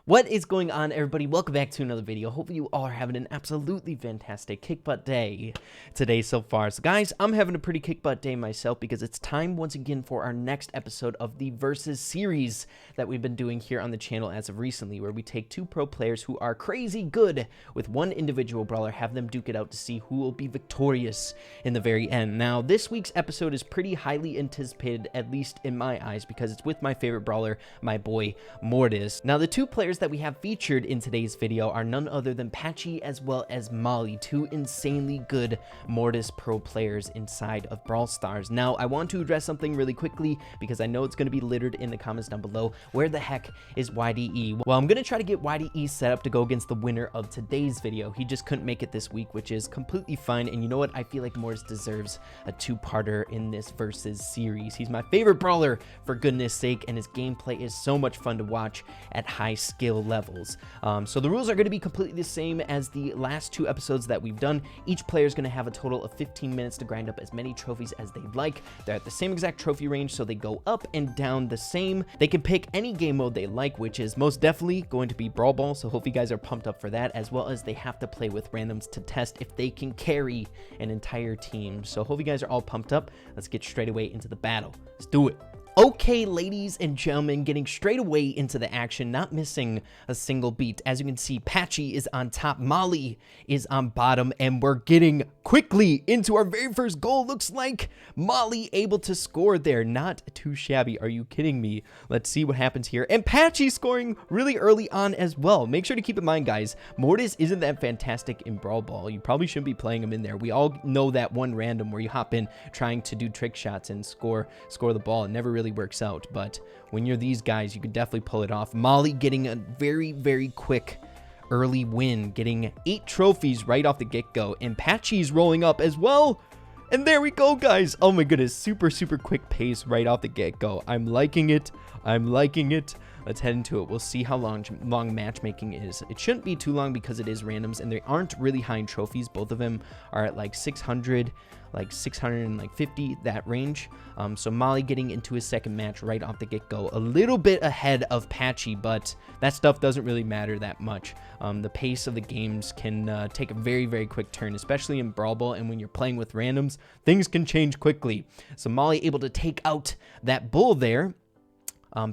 What is going on, everybody? Welcome back to another video. Hopefully you all are having an absolutely fantastic kick butt day today so far. So guys, I'm having a pretty kick butt day myself because it's time once again for our next episode of the Versus series that we've been doing here on the channel as of recently, where we take two pro players who are crazy good with one individual brawler, have them duke it out to see who will be victorious in the very end. Now, this week's episode is pretty highly anticipated, at least in my eyes, because it's with my favorite brawler, my boy Mortis. Now, the two players that we have featured in today's video are none other than Patchy as well as Molly, two insanely good Mortis pro players inside of Brawl Stars. Now, I want to address something really quickly because I know it's going to be littered in the comments down below. Where the heck is YDE? Well, I'm going to try to get YDE set up to go against the winner of today's video. He just couldn't make it this week, which is completely fine. And you know what? I feel like Mortis deserves a two-parter in this Versus series. He's my favorite brawler, for goodness sake, and his gameplay is so much fun to watch at high skill levels. So the rules are going to be completely the same as the last two episodes that we've done. Each player is going to have a total of 15 minutes to grind up as many trophies as they'd like. They're at the same exact trophy range, so they go up and down the same. They can pick any game mode they like, which is most definitely going to be Brawl Ball, so hope you guys are pumped up for that, as well as they have to play with randoms to test if they can carry an entire team. So hope you guys are all pumped up. Let's get straight away into the battle. Let's do it. Okay, ladies and gentlemen, getting straight away into the action, not missing a single beat. As you can see, Patchy is on top, Molly is on bottom, and we're getting quickly into our very first goal. Looks like Molly able to score there. Not too shabby. Are you kidding me? Let's see what happens here. And Patchy scoring really early on as well. Make sure to keep in mind, guys, Mortis isn't that fantastic in Brawl Ball. You probably shouldn't be playing him in there. We all know that one random where you hop in trying to do trick shots and score the ball. It never really works out, but when you're these guys, you can definitely pull it off. Molly getting a very quick early win, getting 8 trophies right off the get-go, and Patchy's rolling up as well. And there we go, guys. Oh my goodness, super quick pace right off the get-go. I'm liking it. Let's head into it. We'll see how long matchmaking is. It shouldn't be too long because it is randoms, and they aren't really high in trophies. Both of them are at like 600, like 650, that range. So Molly getting into his second match right off the get-go, a little bit ahead of Patchy, but that stuff doesn't really matter that much. The pace of the games can take a very quick turn, especially in Brawl Ball, and when you're playing with randoms, things can change quickly. So Molly able to take out that bull there.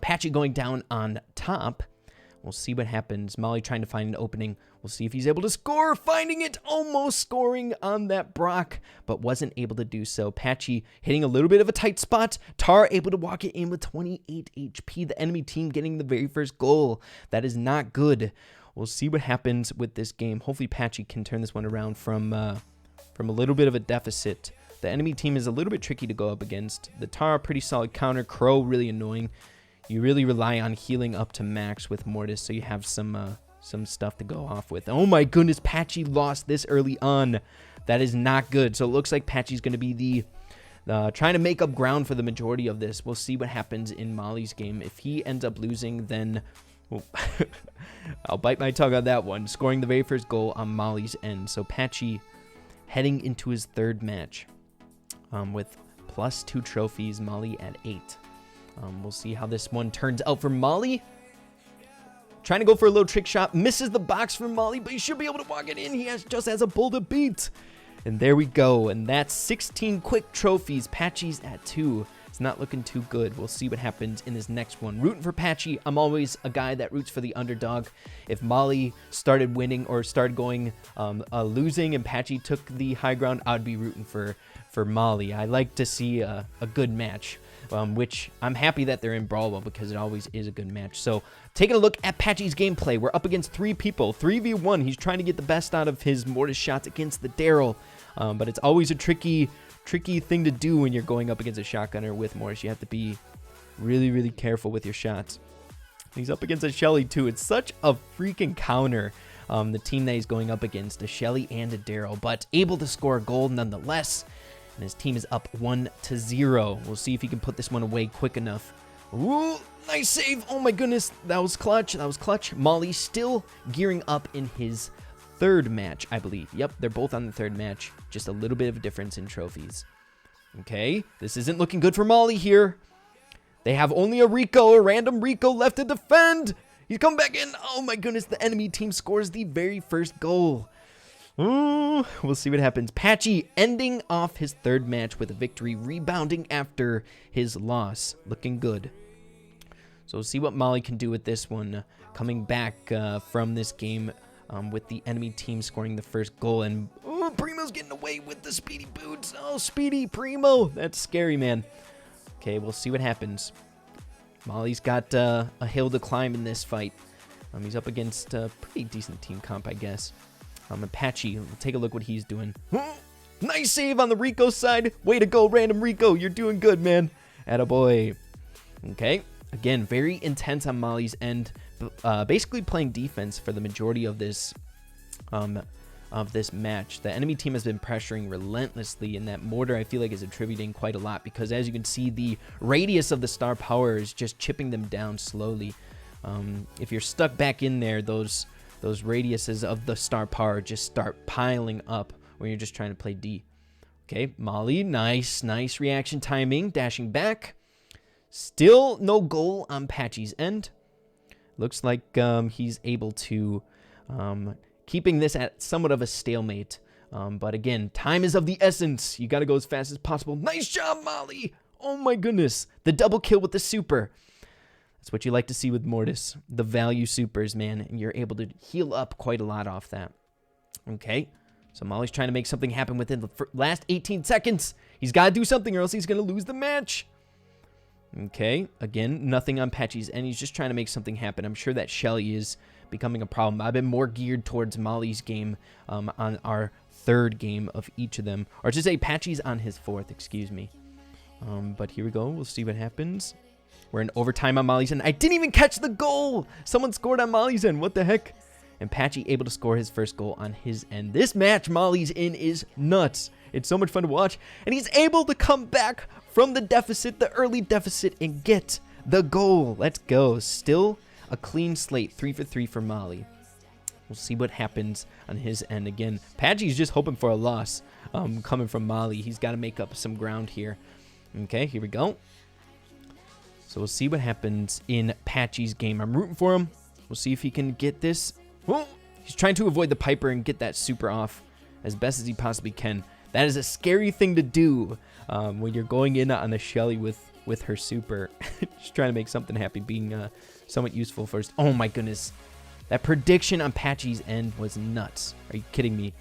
Patchy going down on top. We'll see what happens. Molly trying to find an opening. We'll see if he's able to score. Finding it. Almost scoring on that Brock, but wasn't able to do so. Patchy hitting a little bit of a tight spot. Tara able to walk it in with 28 HP. The enemy team getting the very first goal. That is not good. We'll see what happens with this game. Hopefully Patchy can turn this one around from a little bit of a deficit. The enemy team is a little bit tricky to go up against. The Tara, pretty solid counter. Crow, really annoying. You really rely on healing up to max with Mortis, so you have some stuff to go off with. Oh my goodness, Patchy lost this early on. That is not good. So it looks like Patchy's going to be trying to make up ground for the majority of this. We'll see what happens in Molly's game. If he ends up losing, then I'll bite my tongue on that one. Scoring the very first goal on Molly's end. So Patchy heading into his third match with +2 trophies, Molly at 8. We'll see how this one turns out for Molly. Trying to go for a little trick shot. Misses the box from Molly, but he should be able to walk it in. He just has a bull to beat. And there we go. And that's 16 quick trophies. Patchy's at 2. It's not looking too good. We'll see what happens in this next one. Rooting for Patchy. I'm always a guy that roots for the underdog. If Molly started winning or started going losing and Patchy took the high ground, I'd be rooting for Molly. I like to see a good match. Which I'm happy that they're in Brawl Ball because it always is a good match. So taking a look at Patchy's gameplay, we're up against 3 people, 3v1. He's trying to get the best out of his Mortis shots against the Daryl, but it's always a tricky thing to do when you're going up against a shotgunner with Mortis. You have to be really careful with your shots. He's up against a Shelly too. It's such a freaking counter. The team that he's going up against, a Shelly and a Daryl, but able to score a goal nonetheless. And his team is up 1-0. We'll see if he can put this one away quick enough. Ooh, nice save. Oh my goodness. That was clutch. Molly still gearing up in his third match, I believe. Yep, they're both on the third match. Just a little bit of a difference in trophies. Okay, this isn't looking good for Molly here. They have only a random Rico left to defend. He's coming back in. Oh my goodness, the enemy team scores the very first goal. Ooh, we'll see what happens. Patchy ending off his third match with a victory, rebounding after his loss. Looking good. So we'll see what Molly can do with this one. Coming back from this game with the enemy team scoring the first goal. And Primo's getting away with the speedy boots. Oh, speedy Primo. That's scary, man. Okay, we'll see what happens. Molly's got a hill to climb in this fight. He's up against a pretty decent team comp, I guess. And Patchy, we'll take a look what he's doing. Nice save on the Rico side. Way to go, random Rico. You're doing good, man. Attaboy. Okay. Again, very intense on Molly's end. Basically playing defense for the majority of this match. The enemy team has been pressuring relentlessly, and that mortar I feel like is attributing quite a lot because as you can see, the radius of the star power is just chipping them down slowly. If you're stuck back in there, those radiuses of the star power just start piling up when you're just trying to play D. Okay, Molly, nice reaction timing, dashing back. Still no goal on Patchy's end. Looks like he's able to keeping this at somewhat of a stalemate. But again, time is of the essence. You got to go as fast as possible. Nice job, Molly. Oh my goodness. The double kill with the super. That's what you like to see with Mortis. The value supers, man. And you're able to heal up quite a lot off that. Okay. So Molly's trying to make something happen within the last 18 seconds. He's got to do something or else he's going to lose the match. Okay. Again, nothing on Patchy's end. He's just trying to make something happen. I'm sure that Shelly is becoming a problem. I've been more geared towards Molly's game on our third game of each of them. Or to say Patchy's on his fourth, excuse me. But here we go. We'll see what happens. We're in overtime on Molly's end. I didn't even catch the goal. Someone scored on Molly's end. What the heck? And Patchy able to score his first goal on his end. This match Molly's in is nuts. It's so much fun to watch. And he's able to come back from the deficit, the early deficit, and get the goal. Let's go. Still a clean slate. 3 for 3 for Molly. We'll see what happens on his end again. Patchy's just hoping for a loss coming from Molly. He's got to make up some ground here. Okay, here we go. So we'll see what happens in Patchy's game. I'm rooting for him. We'll see if he can get this. Oh, he's trying to avoid the Piper and get that super off as best as he possibly can. That is a scary thing to do when you're going in on the Shelly with her super. Just trying to make something happen, being somewhat useful first. Oh my goodness. That prediction on Patchy's end was nuts. Are you kidding me?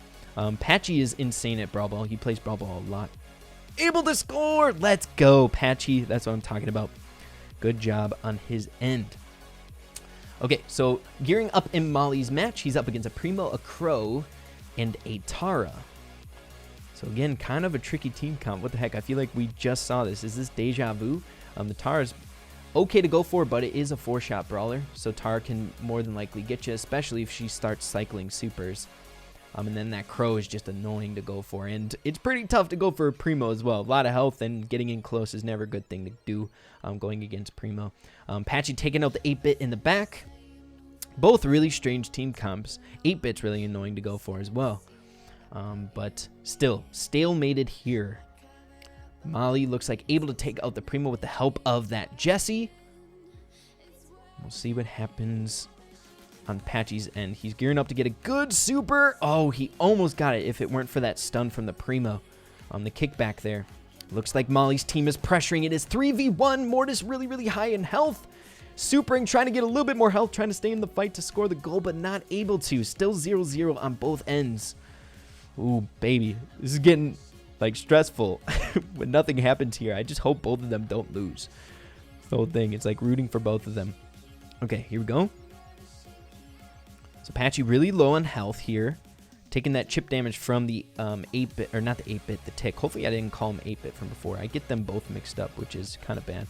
Patchy is insane at Brawl Ball. He plays Brawl Ball a lot. Able to score. Let's go, Patchy. That's what I'm talking about. Good job on his end. Okay, so gearing up in Molly's match, he's up against a Primo, a Crow, and a Tara. So again, kind of a tricky team comp. What the heck? I feel like we just saw this. Is this deja vu? The Tara's okay to go for, but it is a 4-shot brawler. So Tara can more than likely get you, especially if she starts cycling supers. And then that Crow is just annoying to go for. And it's pretty tough to go for a Primo as well. A lot of health, and getting in close is never a good thing to do going against Primo. Patchy taking out the 8-bit in the back. Both really strange team comps. 8-bit's really annoying to go for as well. But still, stalemated here. Molly looks like able to take out the Primo with the help of that Jessie. We'll see what happens on Patchy's end. He's gearing up to get a good super. Oh, he almost got it if it weren't for that stun from the Primo on the kickback there. Looks like Molly's team is pressuring. It is 3v1. Mortis really high in health. Supering, trying to get a little bit more health, trying to stay in the fight to score the goal, but not able to. Still 0-0 on both ends. Ooh, baby. This is getting, like, stressful when nothing happens here. I just hope both of them don't lose. The whole thing. It's like rooting for both of them. Okay, here we go. So Patchy really low on health here. Taking that chip damage from the 8-bit, or not the 8-bit, the Tick. Hopefully I didn't call him 8-bit from before. I get them both mixed up, which is kind of bad.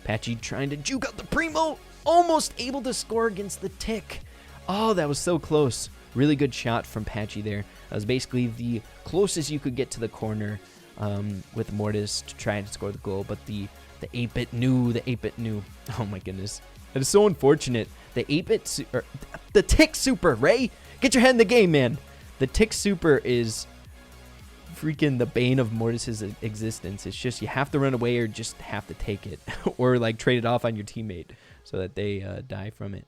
Patchy trying to juke out the Primo. Almost able to score against the Tick. Oh, that was so close. Really good shot from Patchy there. That was basically the closest you could get to the corner with Mortis to try and score the goal. But the 8-bit knew. The 8-bit knew. Oh my goodness. That is so unfortunate. The 8-bit... the Tick super, Ray. Get your head in the game, man. The Tick super is freaking the bane of Mortis's existence. It's just you have to run away or just have to take it. Or like trade it off on your teammate so that they die from it.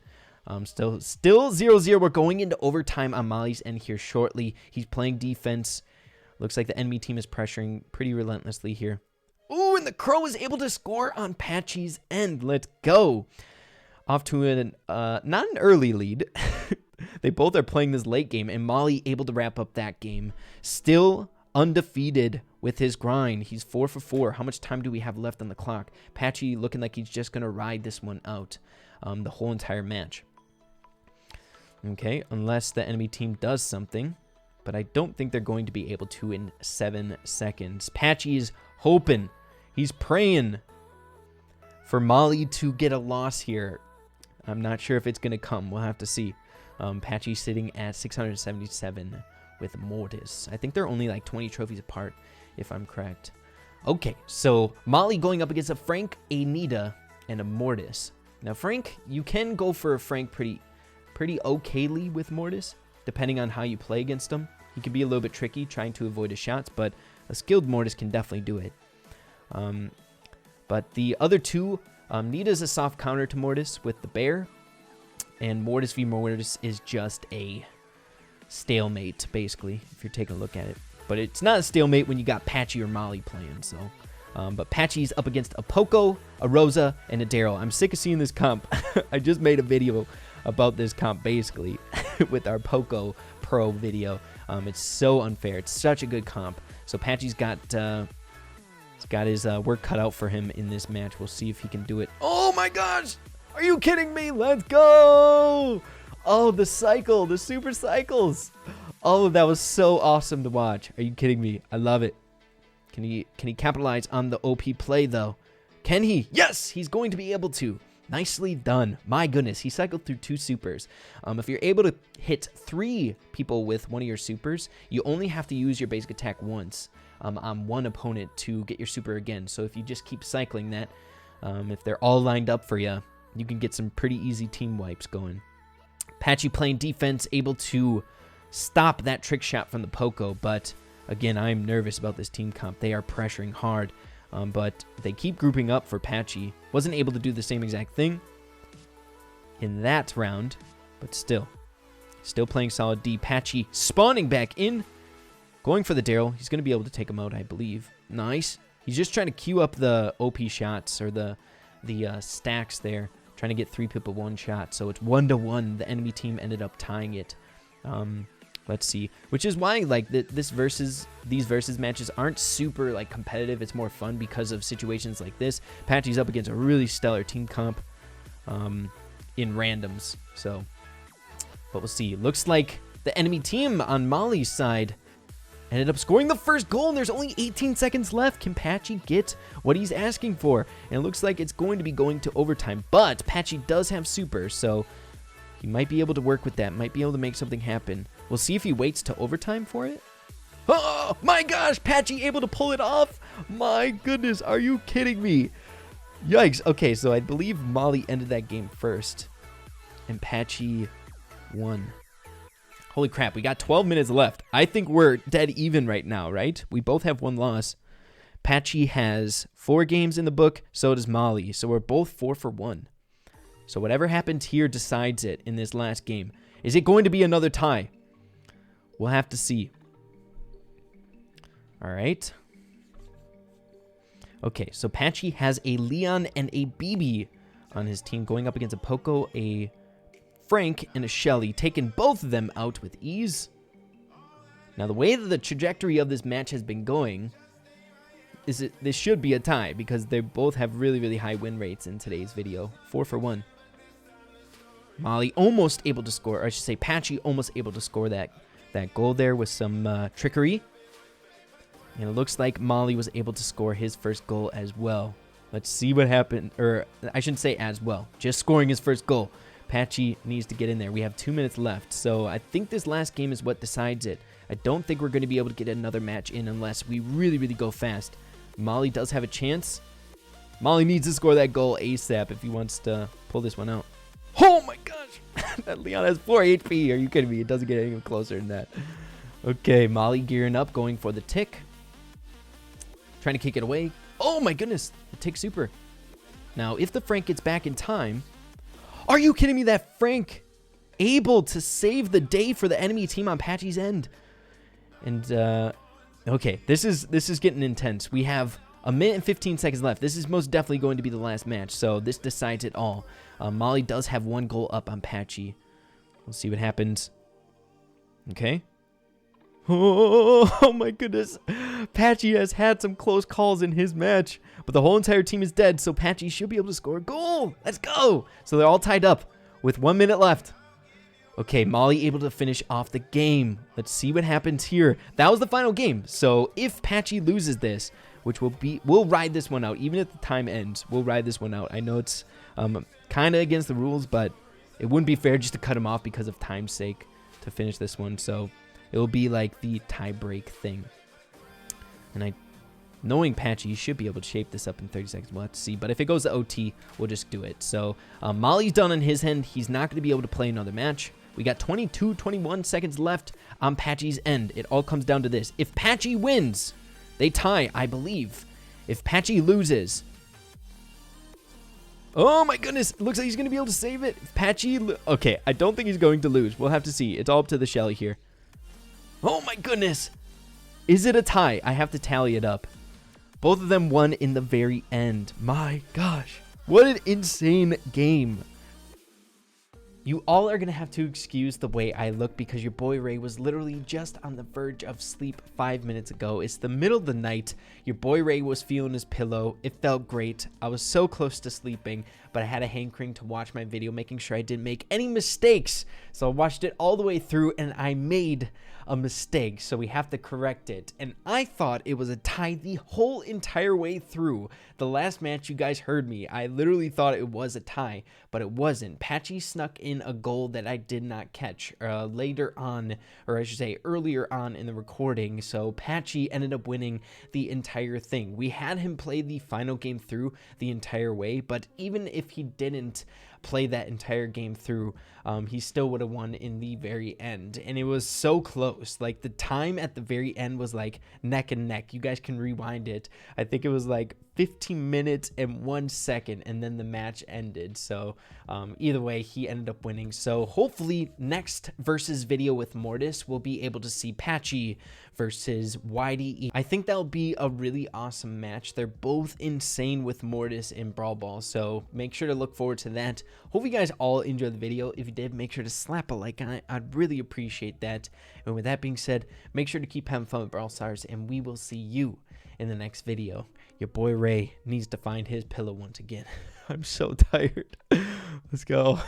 Still 0-0. We're going into overtime on Molly's end here shortly. He's playing defense. Looks like the enemy team is pressuring pretty relentlessly here. Ooh, and the Crow is able to score on Patchy's end. Let's go. Off to not an early lead. They both are playing this late game, and Molly able to wrap up that game. Still undefeated with his grind. He's 4 for 4. How much time do we have left on the clock? Patchy looking like he's just going to ride this one out the whole entire match. Okay, unless the enemy team does something. But I don't think they're going to be able to in 7 seconds. Patchy is hoping. He's praying for Molly to get a loss here. I'm not sure if it's going to come. We'll have to see. Patchy sitting at 677 with Mortis. I think they're only like 20 trophies apart, if I'm correct. Okay, so Molly going up against a Frank, a Nita, and a Mortis. Now, Frank, you can go for a Frank pretty okayly with Mortis, depending on how you play against him. He can be a little bit tricky trying to avoid his shots, but a skilled Mortis can definitely do it. But the other two, Nita's a soft counter to Mortis with the bear, and Mortis v Mortis is just a stalemate, basically, if you're taking a look at it. But it's not a stalemate when you got Patchy or Molly playing, so. But Patchy's up against a Poco, a Rosa, and a Daryl. I'm sick of seeing this comp. I just made a video about this comp, basically, with our Poco Pro video. It's so unfair. It's such a good comp. So Patchy's got his work cut out for him in this match. We'll see if he can do it. Oh my gosh! Are you kidding me? Let's go! Oh, the cycle, the super cycles. Oh, that was so awesome to watch. Are you kidding me? I love it. Can he capitalize on the OP play though? Can he? Yes, he's going to be able to. Nicely done. My goodness, he cycled through 2 supers. If you're able to hit 3 people with one of your supers, you only have to use your basic attack once on one opponent to get your super again. So if you just keep cycling that, if they're all lined up for you, you can get some pretty easy team wipes going. Patchy playing defense, able to stop that trick shot from the Poco, but again, I'm nervous about this team comp. They are pressuring hard. But they keep grouping up for Patchy. Wasn't able to do the same exact thing in that round, but still playing solid D. Patchy spawning back in, going for the Daryl. He's going to be able to take him out, I believe. Nice. He's just trying to queue up the OP shots or the stacks there, trying to get 3 people one shot. So it's 1-1. The enemy team ended up tying it. Let's see, which is why like these versus matches aren't super like competitive. It's more fun because of situations like this. Patchy's up against a really stellar team comp in randoms. So, but we'll see. Looks like the enemy team on Molly's side ended up scoring the first goal, and there's only 18 seconds left. Can Patchy get what he's asking for? And it looks like it's going to be going to overtime, but Patchy does have super, so he might be able to work with that, might be able to make something happen. We'll see if he waits to overtime for it. Oh my gosh, Patchy able to pull it off. My goodness, are you kidding me? Yikes. Okay, so I believe Molly ended that game first, and Patchy won. Holy crap, we got 12 minutes left. I think we're dead even right now, right? We both have 1 loss. Patchy has 4 games in the book, so does Molly. So we're both 4 for 1. So whatever happens here decides it in this last game. Is it going to be another tie? We'll have to see. All right. Okay, so Patchy has a Leon and a BB on his team going up against a Poco, a Frank, and a Shelly, taking both of them out with ease. Now, the way that the trajectory of this match has been going, this should be a tie because they both have really, really high win rates in today's video. 4 for 1. Molly almost able to score, or I should say Patchy almost able to score that goal there with some trickery. And it looks like Molly was able to score his first goal as well. Let's see what happened, or I shouldn't say as well, just scoring his first goal. Patchy needs to get in there. We have 2 minutes left, so I think this last game is what decides it. I don't think we're going to be able to get another match in unless we really, really go fast. Molly does have a chance. Molly needs to score that goal ASAP if he wants to pull this one out. Oh my gosh! That Leon has 4 HP. Are you kidding me? It doesn't get any closer than that. Okay, Molly gearing up, going for the tick. Trying to kick it away. Oh my goodness! The tick super. Now, if the Frank gets back in time... Are you kidding me that Frank able to save the day for the enemy team on Patchy's end? And, okay, this is getting intense. We have a minute and 15 seconds left. This is most definitely going to be the last match, so this decides it all. Molly does have 1 goal up on Patchy. We'll see what happens. Okay. Oh my goodness. Patchy has had some close calls in his match, but the whole entire team is dead, so Patchy should be able to score a goal. Let's go. So they're all tied up with 1 minute left. Okay, Molly able to finish off the game. Let's see what happens here. That was the final game. So if Patchy loses this, which we'll ride this one out. Even if the time ends, we'll ride this one out. I know it's kind of against the rules, but it wouldn't be fair just to cut him off because of time's sake to finish this one. So it will be like the tie break thing. And knowing Patchy, you should be able to shape this up in 30 seconds. We'll have to see. But if it goes to OT, we'll just do it. So Molly's done on his end. He's not going to be able to play another match. We got 21 seconds left on Patchy's end. It all comes down to this. If Patchy wins, they tie, I believe. If Patchy loses... Oh my goodness. It looks like he's going to be able to save it. If Patchy... Okay, I don't think he's going to lose. We'll have to see. It's all up to the Shelly here. Oh my goodness. Is it a tie? I have to tally it up. Both of them won in the very end. My gosh. What an insane game. You all are going to have to excuse the way I look because your boy Ray was literally just on the verge of sleep 5 minutes ago. It's the middle of the night. Your boy Ray was feeling his pillow. It felt great. I was so close to sleeping, but I had a hankering to watch my video, making sure I didn't make any mistakes. So I watched it all the way through and I made a mistake, so we have to correct it. And I thought it was a tie the whole entire way through. The last match, you guys heard me. I literally thought it was a tie, but it wasn't. Patchy snuck in a goal that I did not catch later on, or I should say earlier on in the recording. So Patchy ended up winning the entire thing. We had him play the final game through the entire way, but even if he didn't play that entire game through, he still would have won in the very end. And it was so close. Like, the time at the very end was like neck and neck. You guys can rewind it. I think it was like 15 minutes and 1 second, and then the match ended. So either way, he ended up winning. So hopefully next versus video with Mortis, we'll be able to see Patchy versus rowdy. I think that'll be a really awesome match. They're both insane with Mortis and Brawl Ball, so make sure to look forward to that. Hope you guys all enjoyed the video. If you did, make sure to slap a like on it. I'd really appreciate that. And with that being said, make sure to keep having fun with Brawl Stars, and we will see you in the next video. Your boy Ray needs to find his pillow once again. I'm so tired. Let's go.